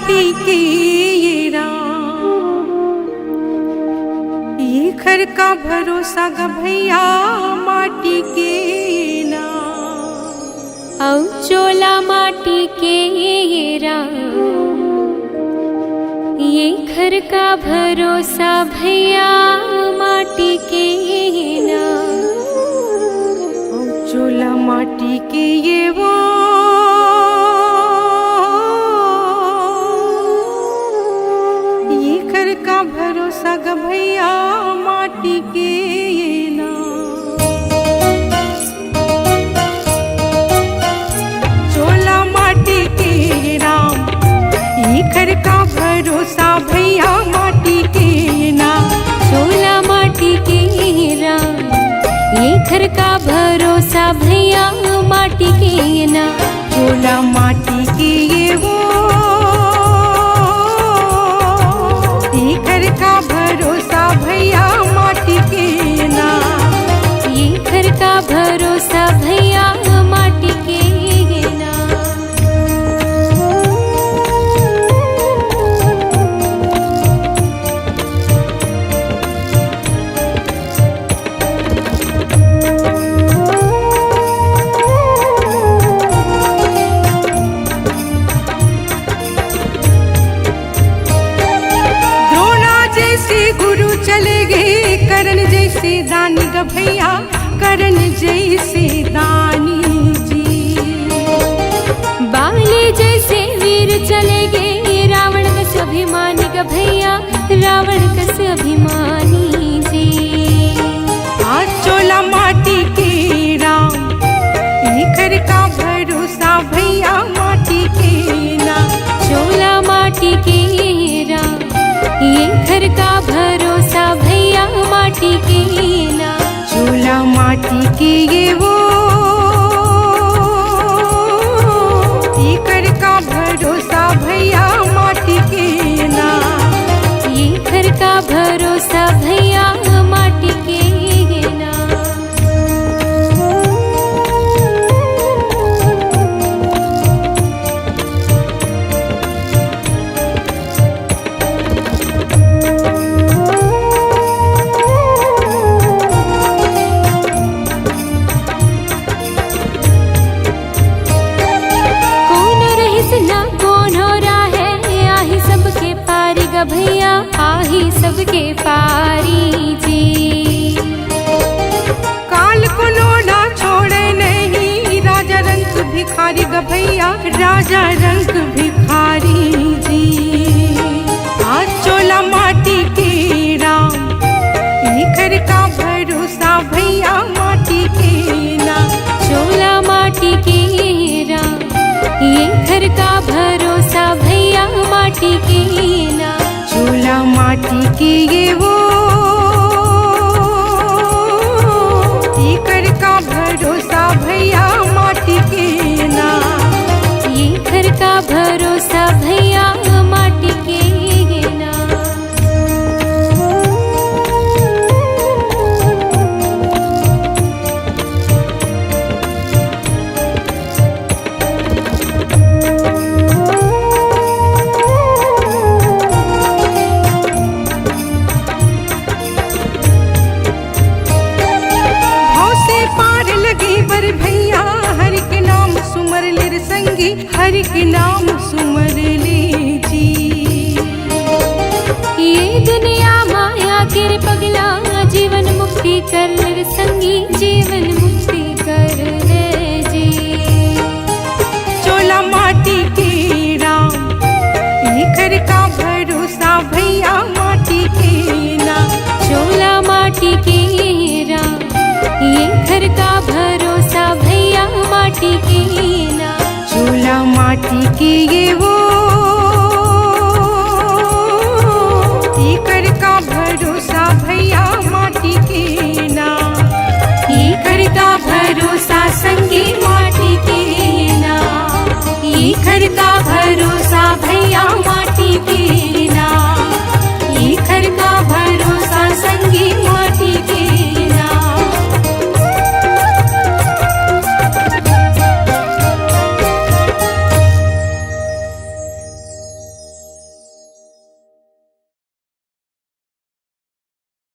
माटी के ये राम, ये घर का भरोसा ग भैया माटी के नाम। औ चोला माटी के ये राम, ये घर का भरोसा भैया माटी के नाम। औ चोला माटी के ये वो का भरोसा ग भैया माटी के ये नाम। चोला माटी के राम, ये घर का भरोसा भैया माटी के नाम। चोला माटी के राम, ये घर का भरोसा भैया माटी के नाम। चोला माटी के ये वो घर का भरोसा भैया माटी के नाम। ये घर का भरोसा भैया माटी के नाम। गुरु चले गए करण जैसे दानी ग भैया, करण जैसे दानी जी। बाले जैसे वीर चले गए रावण कस अभिमानी ग भैया, रावण कस अभिमानी जी। आज चोला माटी के राम, ये घर का भरोसा भैया माटी के नाम। चोला माटी के राम, ये घर का भरोसा भैया माटी के नाम। चोला माटी के ये वो ये घर का भरोसा भैया माटी के नाम। ये घर का भरोसा भैया माटी के नाम। भैया आही सबके पारी जी। काल को लोड़ा छोड़े नहीं, राजा रंग भिखारी ग भैया, राजा रंग भिखारी जी। आज चोला माटी के राम, ये घर का भरोसा भैया माटी के नाम। चोला माटी के राम, ये घर का भरोसा भैया माटी के नाम। चोला माटी के ये वो ये घर का भरोसा भैया माटी के नाम। ये घर का भरोसा भैया माटी के नाम। हरि के नाम सुमर